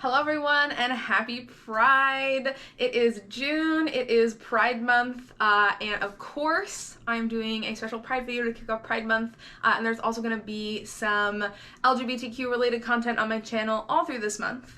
Hello everyone and happy Pride. It is June, it is Pride Month, and of course I'm doing a special Pride video to kick off Pride Month, and there's also going to be some LGBTQ related content on my channel all through this month.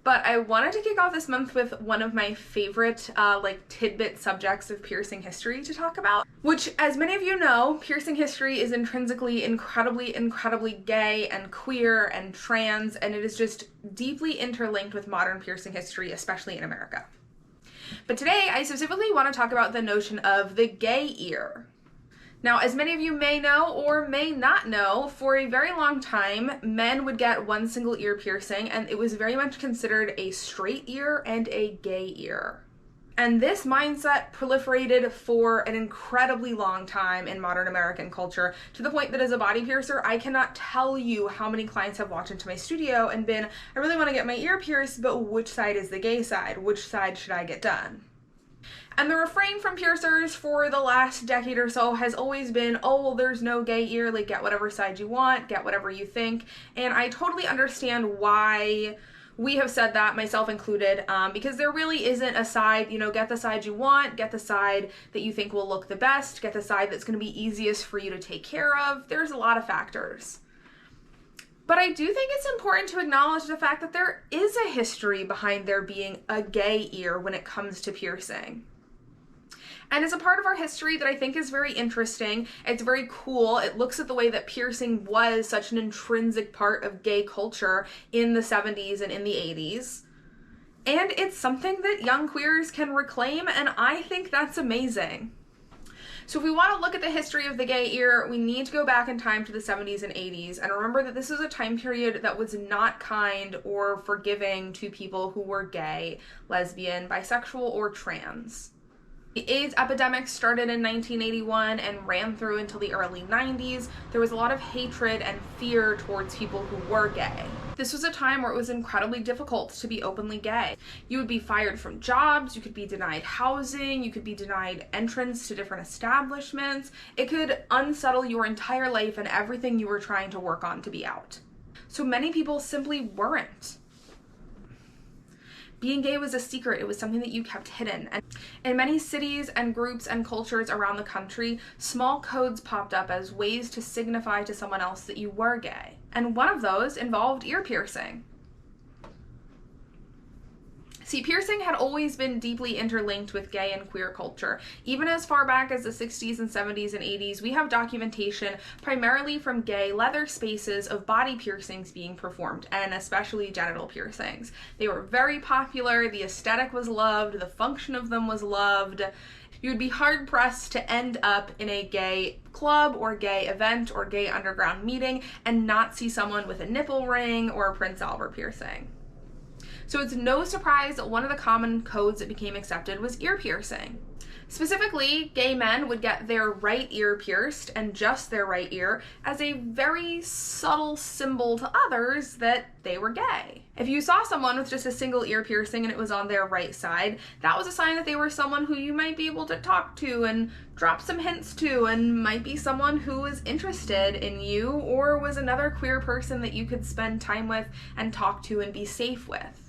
But I wanted to kick off this month with one of my favorite tidbit subjects of piercing history to talk about, which, as many of you know, piercing history is intrinsically incredibly gay and queer and trans, and it is just deeply interlinked with modern piercing history, especially in America. But today I specifically want to talk about the notion of the gay ear. Now, as many of you may know or may not know, for a very long time, men would get one single ear piercing, and it was very much considered a straight ear and a gay ear. And this mindset proliferated for an incredibly long time in modern American culture, to the point that as a body piercer, I cannot tell you how many clients have walked into my studio and been, I really want to get my ear pierced, but which side is the gay side? Which side should I get done? And the refrain from piercers for the last decade or so has always been, oh, well, there's no gay ear, like, get whatever side you want, get whatever you think. And I totally understand why we have said that, myself included, because there really isn't a side, get the side you want, get the side that you think will look the best, get the side that's going to be easiest for you to take care of. There's a lot of factors. But I do think it's important to acknowledge the fact that there is a history behind there being a gay ear when it comes to piercing. And it's a part of our history that I think is very interesting. It's very cool. It looks at the way that piercing was such an intrinsic part of gay culture in the 70s and in the 80s. And it's something that young queers can reclaim, and I think that's amazing. So if we want to look at the history of the gay ear, we need to go back in time to the 70s and 80s and remember that this is a time period that was not kind or forgiving to people who were gay, lesbian, bisexual, or trans. The AIDS epidemic started in 1981 and ran through until the early 90s. There was a lot of hatred and fear towards people who were gay. This was a time where it was incredibly difficult to be openly gay. You would be fired from jobs, you could be denied housing, you could be denied entrance to different establishments. It could unsettle your entire life and everything you were trying to work on to be out. So many people simply weren't. Being gay was a secret. It was something that you kept hidden. And in many cities and groups and cultures around the country, small codes popped up as ways to signify to someone else that you were gay. And one of those involved ear piercing. See, piercing had always been deeply interlinked with gay and queer culture. Even as far back as the 60s and 70s and 80s, we have documentation primarily from gay leather spaces of body piercings being performed, and especially genital piercings. They were very popular, the aesthetic was loved, the function of them was loved. You would be hard-pressed to end up in a gay club or gay event or gay underground meeting and not see someone with a nipple ring or a Prince Albert piercing. So it's no surprise that one of the common codes that became accepted was ear piercing. Specifically, gay men would get their right ear pierced, and just their right ear, as a very subtle symbol to others that they were gay. If you saw someone with just a single ear piercing and it was on their right side, that was a sign that they were someone who you might be able to talk to and drop some hints to, and might be someone who was interested in you or was another queer person that you could spend time with and talk to and be safe with.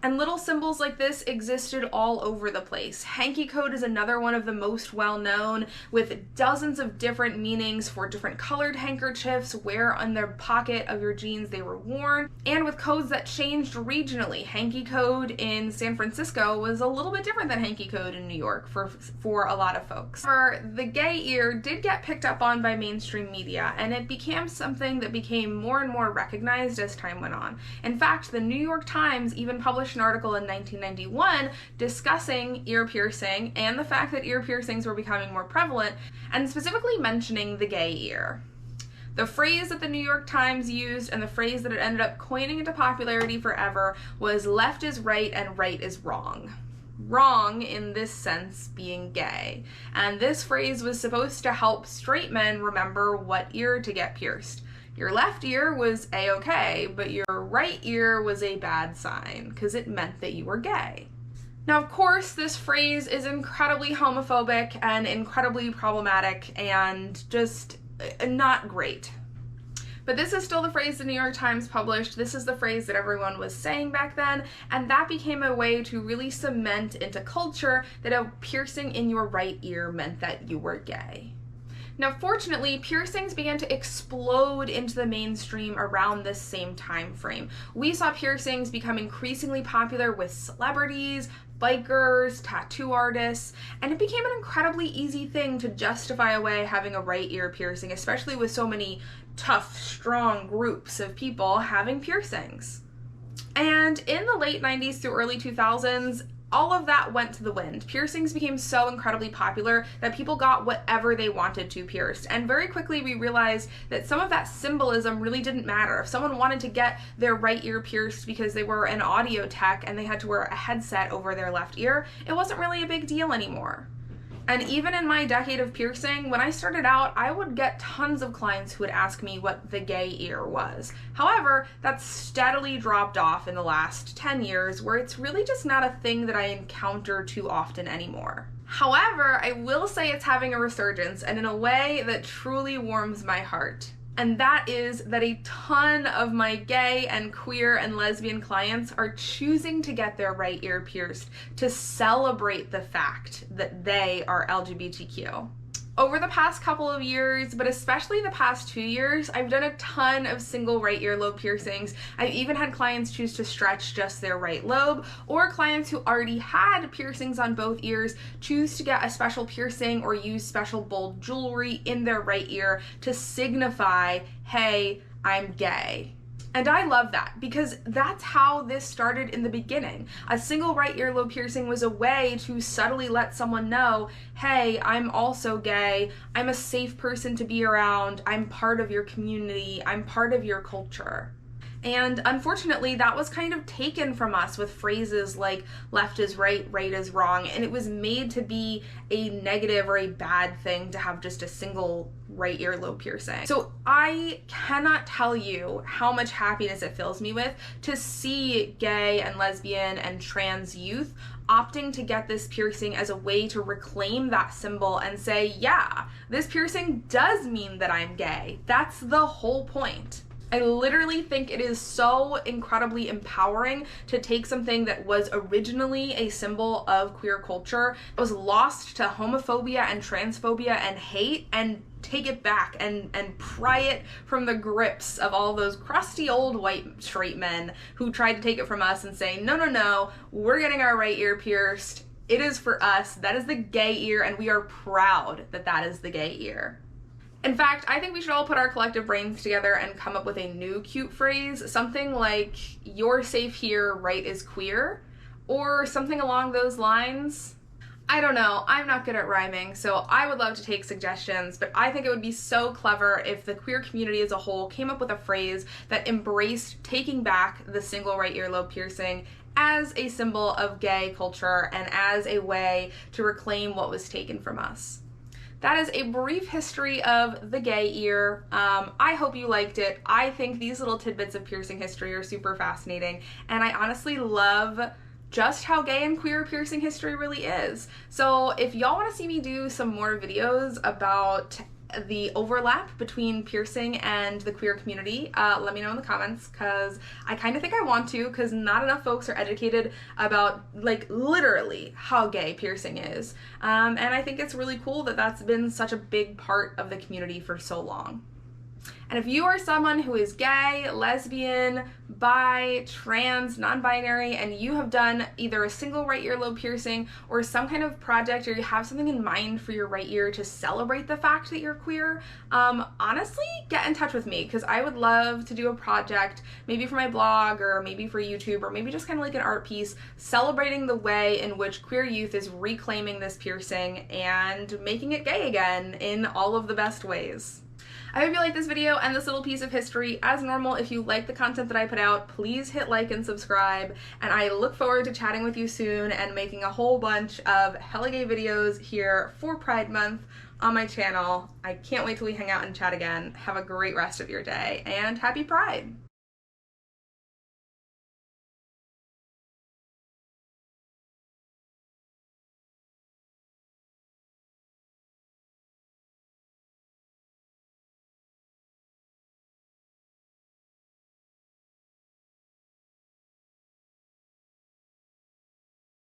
And little symbols like this existed all over the place. Hanky Code is another one of the most well-known, with dozens of different meanings for different colored handkerchiefs, where on their pocket of your jeans they were worn, and with codes that changed regionally. Hanky Code in San Francisco was a little bit different than Hanky Code in New York for a lot of folks. However, the gay ear did get picked up on by mainstream media, and it became something that became more and more recognized as time went on. In fact, the New York Times even published an article in 1991 discussing ear piercing and the fact that ear piercings were becoming more prevalent, and specifically mentioning the gay ear. The phrase that the New York Times used, and the phrase that it ended up coining into popularity forever, was "left is right and right is wrong." Wrong in this sense being gay. And this phrase was supposed to help straight men remember what ear to get pierced. Your left ear was a-okay, but your right ear was a bad sign, because it meant that you were gay. Now, of course, this phrase is incredibly homophobic and incredibly problematic and just not great. But this is still the phrase the New York Times published. This is the phrase that everyone was saying back then, and that became a way to really cement into culture that a piercing in your right ear meant that you were gay. Now, fortunately, piercings began to explode into the mainstream around this same time frame. We saw piercings become increasingly popular with celebrities, bikers, tattoo artists, and it became an incredibly easy thing to justify away having a right ear piercing, especially with so many tough, strong groups of people having piercings. And in the late 90s through early 2000s, all of that went to the wind. Piercings became so incredibly popular that people got whatever they wanted to pierced. And very quickly we realized that some of that symbolism really didn't matter. If someone wanted to get their right ear pierced because they were an audio tech and they had to wear a headset over their left ear, it wasn't really a big deal anymore. And even in my decade of piercing, when I started out, I would get tons of clients who would ask me what the gay ear was. However, that's steadily dropped off in the last 10 years, where it's really just not a thing that I encounter too often anymore. However, I will say it's having a resurgence, and in a way that truly warms my heart. And that is that a ton of my gay and queer and lesbian clients are choosing to get their right ear pierced to celebrate the fact that they are LGBTQ. Over the past couple of years, but especially the past 2 years, I've done a ton of single right earlobe piercings. I've even had clients choose to stretch just their right lobe, or clients who already had piercings on both ears choose to get a special piercing or use special bold jewelry in their right ear to signify, hey, I'm gay. And I love that, because that's how this started in the beginning. A single right earlobe piercing was a way to subtly let someone know, hey, I'm also gay, I'm a safe person to be around, I'm part of your community, I'm part of your culture. And unfortunately, that was kind of taken from us with phrases like left is right, right is wrong, and it was made to be a negative or a bad thing to have just a single right earlobe piercing. So I cannot tell you how much happiness it fills me with to see gay and lesbian and trans youth opting to get this piercing as a way to reclaim that symbol and say, yeah, this piercing does mean that I'm gay. That's the whole point. I literally think it is so incredibly empowering to take something that was originally a symbol of queer culture, that was lost to homophobia and transphobia and hate, and take it back and pry it from the grips of all those crusty old white straight men who tried to take it from us and say, no, no, no, we're getting our right ear pierced. It is for us. That is the gay ear, and we are proud that that is the gay ear. In fact, I think we should all put our collective brains together and come up with a new cute phrase, something like, you're safe here, right is queer, or something along those lines. I don't know, I'm not good at rhyming, so I would love to take suggestions, but I think it would be so clever if the queer community as a whole came up with a phrase that embraced taking back the single right earlobe piercing as a symbol of gay culture and as a way to reclaim what was taken from us. That is a brief history of the gay ear. I hope you liked it. I think these little tidbits of piercing history are super fascinating, and I honestly love just how gay and queer piercing history really is. So if y'all want to see me do some more videos about the overlap between piercing and the queer community, let me know in the comments, because I kind of think I want to, because not enough folks are educated about, like, literally how gay piercing is. And I think it's really cool that that's been such a big part of the community for so long. And if you are someone who is gay, lesbian, bi, trans, non-binary, and you have done either a single right earlobe piercing or some kind of project, or you have something in mind for your right ear to celebrate the fact that you're queer, honestly, get in touch with me, because I would love to do a project, maybe for my blog, or maybe for YouTube, or maybe just kind of like an art piece, celebrating the way in which queer youth is reclaiming this piercing and making it gay again in all of the best ways. I hope you liked this video and this little piece of history. As normal, if you like the content that I put out, please hit like and subscribe, and I look forward to chatting with you soon and making a whole bunch of hella gay videos here for Pride Month on my channel. I can't wait till we hang out and chat again. Have a great rest of your day, and happy Pride!